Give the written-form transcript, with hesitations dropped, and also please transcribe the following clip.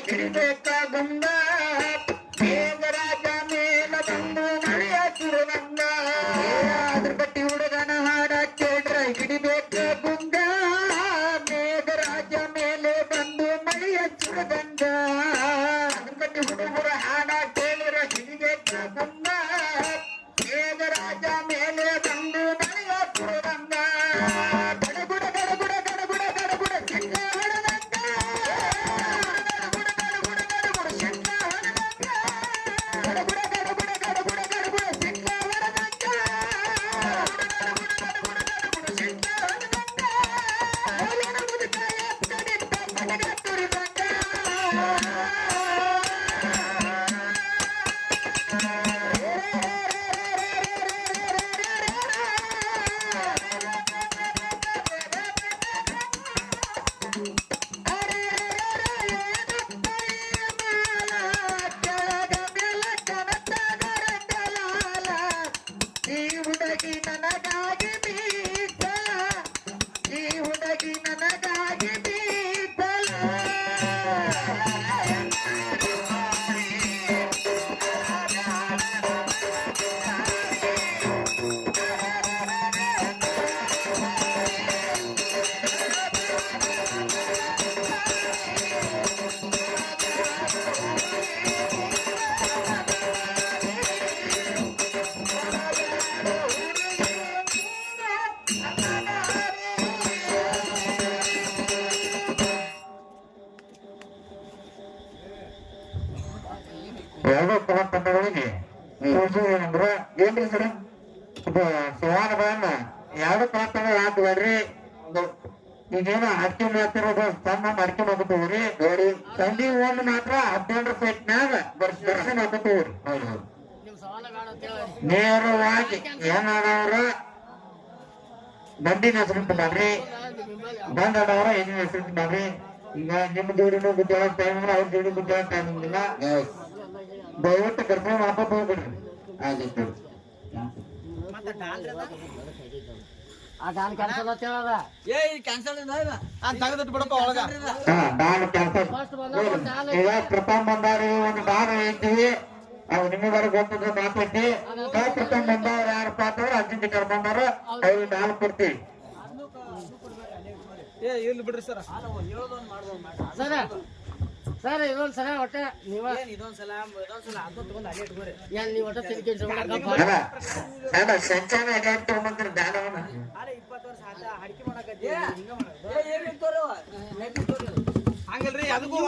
ಹಿಡಿಬೇಕ ಗುಂಡ ಮೇಘರಾಜ ಮೇಲ ಬಂದು ಮಳೆಯ ಸುರಗಂಗ ಅದ್ರ ಬಟ್ಟಿ ಹುಡುಗನ ಹಾಡ ಕೇಳ್ರ ಹಿಡಿಬೇಕ ಗುಂಡ ಮೇಘರಾಜ ಮೇಲೆ ಬಂದು ಮಳೆಯ ಸುರಗಂಗ ಅದ್ರ ಬಟ್ಟಿ ಹುಡುಗರ ಹಾಡ ಕೇಳಿರ ಹಿಡಿಬೇಕ ಗುಂಡ ಮೇಘರಾಜ ಮೇಲೆ ಬಂದು ಮಳೆಯ ಸುರಗಂಗ ಗಡಗುಡ ಗಡಗುಡ ಗಡಗುಡ ಗಡಗುಡ ಚೆಂಗ ಹೊಡೆದಂಗ ನನಗಾಗಿ ಮೀಸಲ ಈ ಹುಡುಗಿ ನನಗಾಗಿ ಮೀಸಲ ಎರಡು ತಂಡಗಳಿಗೆ ಏನಂದ್ರೆ ಏನ್ರಿ ಸರ್ ಶಿವಾನ ಬಣ್ಣ ಎರಡು ತಂಡ ಹಾಕ್ಬೇಡ್ರಿ ಈಗೇನು ಅಡಿಕೆ ಮಾಡ್ತಿರೋದು ಸಣ್ಣ ಅಡಿಕೆ ಮಾಡ್ಕೊತೀವ್ರಿ ನೋಡಿ ಸಂಧಿ ಒಂದು ಮಾತ್ರ 18 ಫೀಟ್ನಾಗ ದರ್ಶನ ಹಾಕೋತೀವ್ರಿ ನೇರವಾಗಿ ಏನಾದವ್ರ ಬಂಡಿನ ಹೆಸರು ಮಾಡ್ರಿ ಬಂದವ್ರ ಏನಿನ ಹೆಸರು ಮಾಡ್ರಿ ಈಗ ನಿಮ್ಮ ಜೋಡಿನೂ ಗುದ್ದಾಳ ಟೈಮ್ ಅವ್ರ ಜೋಡಿ ಗುದ್ದಾಳ ಟೈಮ್ ಇಲ್ಲ ದಯವಿಟ್ಟು ಕರ್ಕೊಂಡು ಮಾಡ್ಕೊಂಡು ಹೋಗ್ಬಿಡ್ರಿ ಆಗಿತ್ತು ಈಗ ಪ್ರಥಮ ಬಂದವ್ರಿ ಒಂದು ಡಾನ್ ಹೇಳ್ತೀವಿ ಅವ್ ನಿಮಗಾರ ಗೊತ್ತದ ಮಾತೈತಿ ಪ್ರಥಮ ಬಂದವ್ರು ಯಾರಪ್ಪ ಅಂತಂದ್ರೆ ಅರ್ಜೆಂಟ್ ಕರ್ಕೊಂಡವ್ರು ಅವ್ರಿಗೆ ಡಾನ್ ಕೊಡ್ತೀವಿ ಬಿಡ್ರಿ ಸರ್ ಸರ್ ಇದೊಂದ್ ಸಲ ಒಟ್ಟ ಇದೊಂದ್ಸಲ ಅದನ್ನ ತಗೊಂಡ್ ಅಲ್ಲೇ ಇಟ್ಕೋರಿ ನೀವು ಒಟ್ಟ ಸಂಚಾನ ತಗೊಂಡ್ಬಂದ್ರಿ ದಾನವನ್ನ 20 ವರ್ಷ ಆತ ಅಡಿಕೆ ಮಾಡಕತ್ತಿ ಹಿಂಗ ಮಾಡೋದು ಹಂಗಲ್ರಿ ಅದಕ್ಕೂ